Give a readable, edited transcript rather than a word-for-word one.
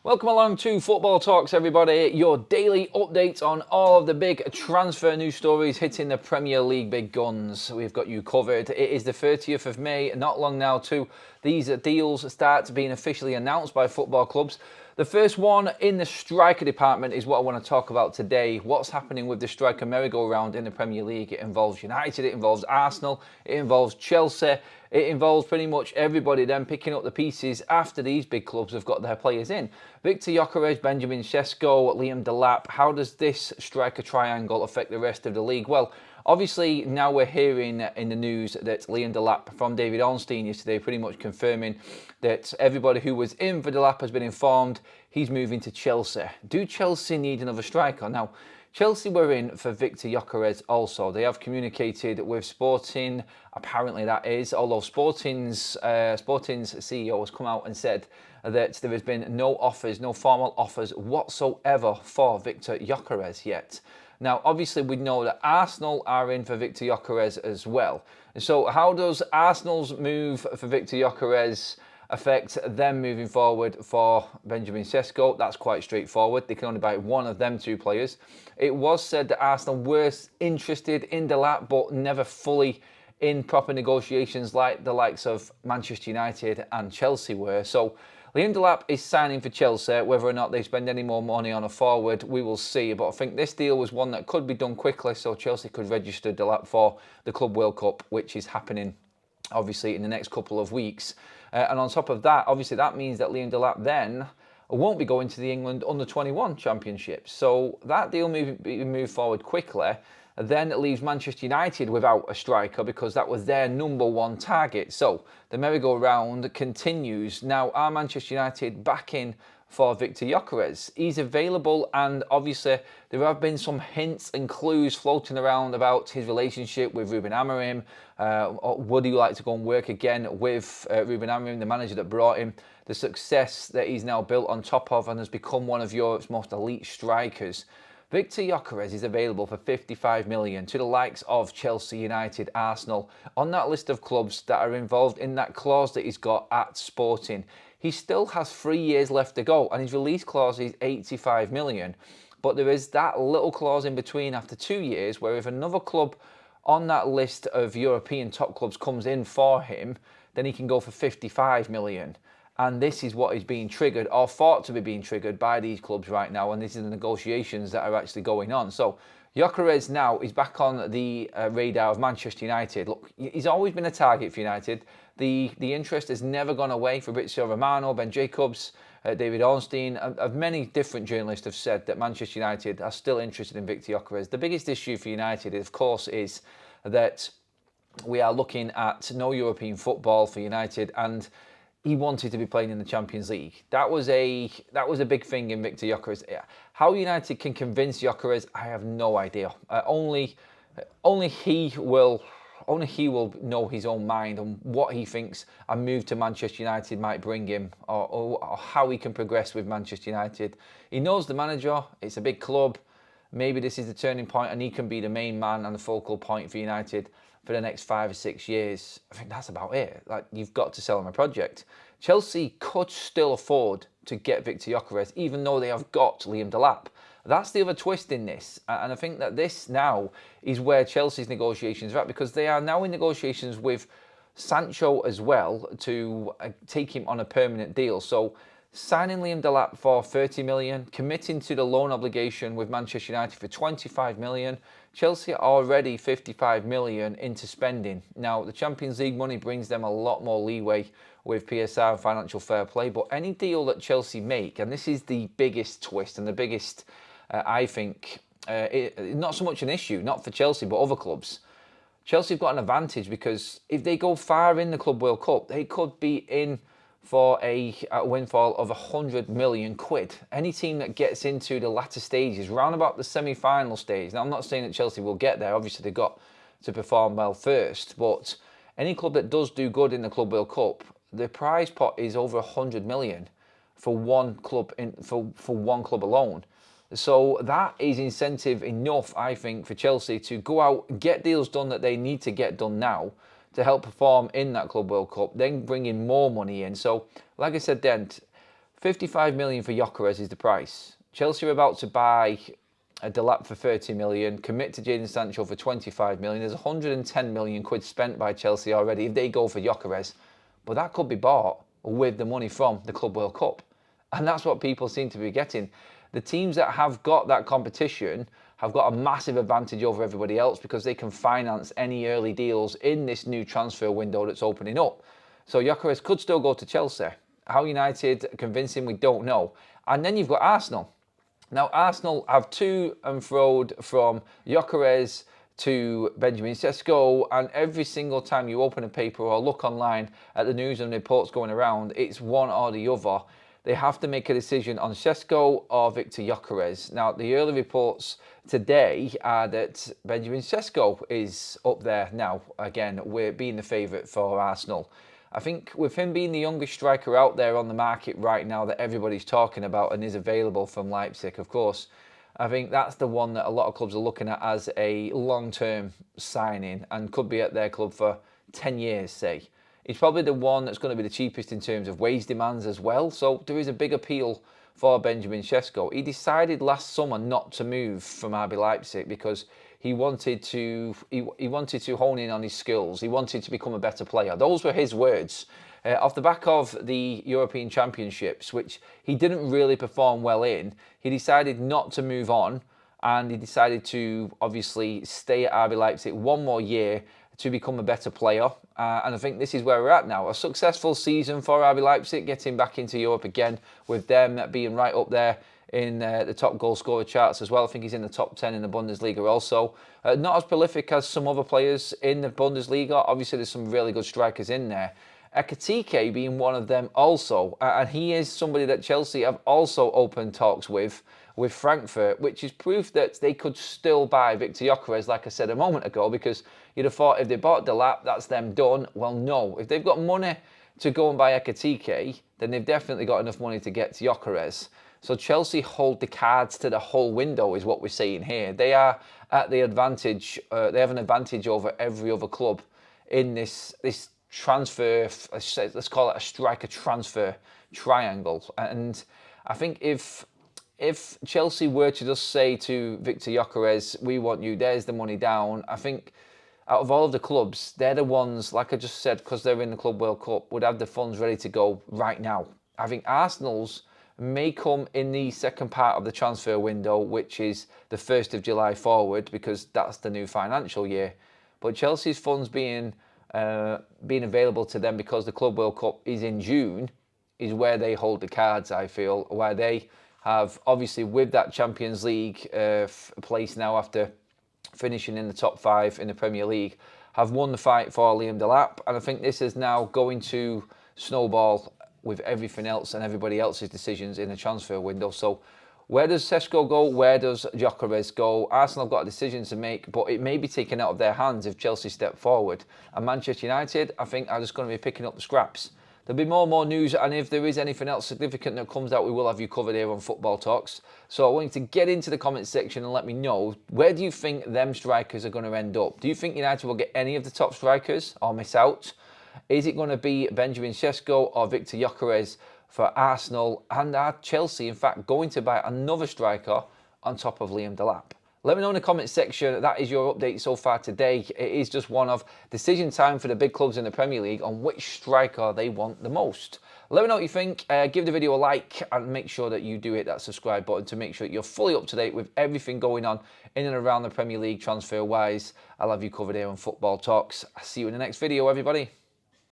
Welcome along to Football Talks, everybody. Your daily update on all of the big transfer news stories hitting the Premier League big guns. We've got you covered. It is the 30th of May, not long now too. These deals start being officially announced by football clubs. The first one in the striker department is what I want to talk about today. What's happening with the striker merry-go-round in the Premier League? It involves United, it involves Arsenal, it involves Chelsea. It involves pretty much everybody then picking up the pieces after these big clubs have got their players in. Victor GYOKERES, Benjamin SESKO, Liam Delap. How does this striker triangle affect the rest of the league? Well, obviously now we're hearing in the news that Liam Delap from David Ornstein yesterday pretty much confirming that everybody who was in for Delap has been informed he's moving to Chelsea. Do Chelsea need another striker? Now, Chelsea were in for Victor GYOKERES also. They have communicated with Sporting, apparently that is, although Sporting's CEO has come out and said that there has been no offers, no formal offers whatsoever for Victor GYOKERES yet. Now, obviously, we know that Arsenal are in for Victor GYOKERES as well. So how does Arsenal's move for Victor GYOKERES affect them moving forward for Benjamin SESKO? That's quite straightforward. They can only buy one of them two players. It was said that Arsenal were interested in Delap, but never fully in proper negotiations like the likes of Manchester United and Chelsea were. So Liam Delap is signing for Chelsea. Whether or not they spend any more money on a forward, we will see. But I think this deal was one that could be done quickly, so Chelsea could register Delap for the Club World Cup, which is happening obviously in the next couple of weeks. And on top of that, obviously that means that Liam Delap then won't be going to the England Under-21 Championship. So that deal moved forward quickly. Then it leaves Manchester United without a striker because that was their number one target. So the merry-go-round continues. Now, are Manchester United back in for Victor GYOKERES? He's available, and obviously there have been some hints and clues floating around about his relationship with Ruben Amorim. Would he like to go and work again with Ruben Amorim, the manager that brought him? The success that he's now built on top of and has become one of Europe's most elite strikers. Victor GYOKERES is available for 55 million to the likes of Chelsea, United, Arsenal, on that list of clubs that are involved in that clause that he's got at Sporting. He still has 3 years left to go, and his release clause is 85 million. But there is that little clause in between after 2 years where if another club on that list of European top clubs comes in for him, then he can go for 55 million. And this is what is being triggered, or thought to be being triggered, by these clubs right now. And this is the negotiations that are actually going on. So GYOKERES now is back on the radar of Manchester United. Look, he's always been a target for United. The interest has never gone away. Fabrizio Romano, Ben Jacobs, David Ornstein, many different journalists have said that Manchester United are still interested in Victor GYOKERES. The biggest issue for United, of course, is that we are looking at no European football for United, and he wanted to be playing in the Champions League. That was a big thing in Victor GYOKERES. How United can convince GYOKERES, I have no idea. Only he will know his own mind and what he thinks a move to Manchester United might bring him, or how he can progress with Manchester United. He knows the manager. It's a big club. Maybe this is the turning point, and he can be the main man and the focal point for United for the next 5 or 6 years. I think that's about it. Like, you've got to sell him a project. Chelsea could still afford to get Victor GYOKERES, even though they have got Liam Delap. That's the other twist in this. And I think that this now is where Chelsea's negotiations are at, because they are now in negotiations with Sancho as well to take him on a permanent deal. So signing Liam Delap for 30 million, committing to the loan obligation with Manchester United for 25 million. Chelsea are already 55 million into spending. Now, the Champions League money brings them a lot more leeway with PSR and financial fair play, but any deal that Chelsea make, and this is the biggest twist and the biggest, I think, not so much an issue, not for Chelsea, but other clubs. Chelsea have got an advantage because if they go far in the Club World Cup, they could be in for a windfall of 100 million quid. Any team that gets into the latter stages, round about the semi-final stage. Now, I'm not saying that Chelsea will get there. Obviously, they've got to perform well first. But any club that does do good in the Club World Cup, the prize pot is over 100 million for one club for one club alone. So that is incentive enough, I think, for Chelsea to go out, get deals done that they need to get done now, to help perform in that Club World Cup, then bring in more money in. So, like I said then, 55 million for Gyökeres is the price. Chelsea are about to buy a Delap for 30 million, commit to Jadon Sancho for 25 million. There's 110 million quid spent by Chelsea already if they go for Gyökeres. But that could be bought with the money from the Club World Cup. And that's what people seem to be getting. The teams that have got that competition have got a massive advantage over everybody else because they can finance any early deals in this new transfer window that's opening up. So Gyökeres could still go to Chelsea. How United convince him, we don't know. And then you've got Arsenal. Now, Arsenal have to and froed from Gyökeres to Benjamin SESKO, and every single time you open a paper or look online at the news and reports going around, it's one or the other. They have to make a decision on SESKO or Victor Gyökeres. Now, the early reports today are that Benjamin SESKO is up there now. Again, we're being the favourite for Arsenal. I think with him being the youngest striker out there on the market right now that everybody's talking about and is available from Leipzig, of course, I think that's the one that a lot of clubs are looking at as a long-term signing and could be at their club for 10 years, say. He's probably the one that's going to be the cheapest in terms of wage demands as well, so there is a big appeal for Benjamin SESKO. He decided last summer not to move from RB Leipzig because he wanted to hone in on his skills. He wanted to become a better player. Those were his words. Off the back of the European Championships, which he didn't really perform well in, he decided not to move on, and he decided to obviously stay at RB Leipzig one more year to become a better player. And I think this is where we're at now. A successful season for RB Leipzig, getting back into Europe again, with them being right up there in the top goal scorer charts as well. I think he's in the top 10 in the Bundesliga also. Not as prolific as some other players in the Bundesliga. Obviously, there's some really good strikers in there. Ekitike being one of them also. And he is somebody that Chelsea have also opened talks with Frankfurt, which is proof that they could still buy Victor Gyökeres, like I said a moment ago, because you'd have thought if they bought Delap, that's them done. Well, no. If they've got money to go and buy Ekitike, then they've definitely got enough money to get to Gyökeres. So Chelsea hold the cards to the whole window is what we're saying here. They are at the advantage. They have an advantage over every other club in this transfer. Let's call it a striker transfer triangle. And I think if Chelsea were to just say to Victor Gyökeres, we want you, there's the money down, I think out of all of the clubs, they're the ones, like I just said, because they're in the Club World Cup, would have the funds ready to go right now. I think Arsenal's may come in the second part of the transfer window, which is the 1st of July forward, because that's the new financial year. But Chelsea's funds being available to them because the Club World Cup is in June is where they hold the cards, I feel, where they have, obviously, with that Champions League place now after finishing in the top 5 in the Premier League, have won the fight for Liam Delap. And I think this is now going to snowball with everything else and everybody else's decisions in the transfer window. So where does SESKO go? Where does Gyökeres go? Arsenal have got a decision to make, but it may be taken out of their hands if Chelsea step forward. And Manchester United, I think, are just going to be picking up the scraps. There'll be more and more news, and if there is anything else significant that comes out, we will have you covered here on Football Talks. So I want you to get into the comments section and let me know, where do you think them strikers are going to end up? Do you think United will get any of the top strikers or miss out? Is it going to be Benjamin SESKO or Victor Gyökeres for Arsenal? And are Chelsea, in fact, going to buy another striker on top of Liam Delap? Let me know in the comments section. That is your update so far today. It is just one of decision time for the big clubs in the Premier League on which striker they want the most. Let me know what you think. Give the video a like and make sure that you do hit that subscribe button to make sure that you're fully up to date with everything going on in and around the Premier League transfer-wise. I'll have you covered here on Football Talks. I'll see you in the next video, everybody.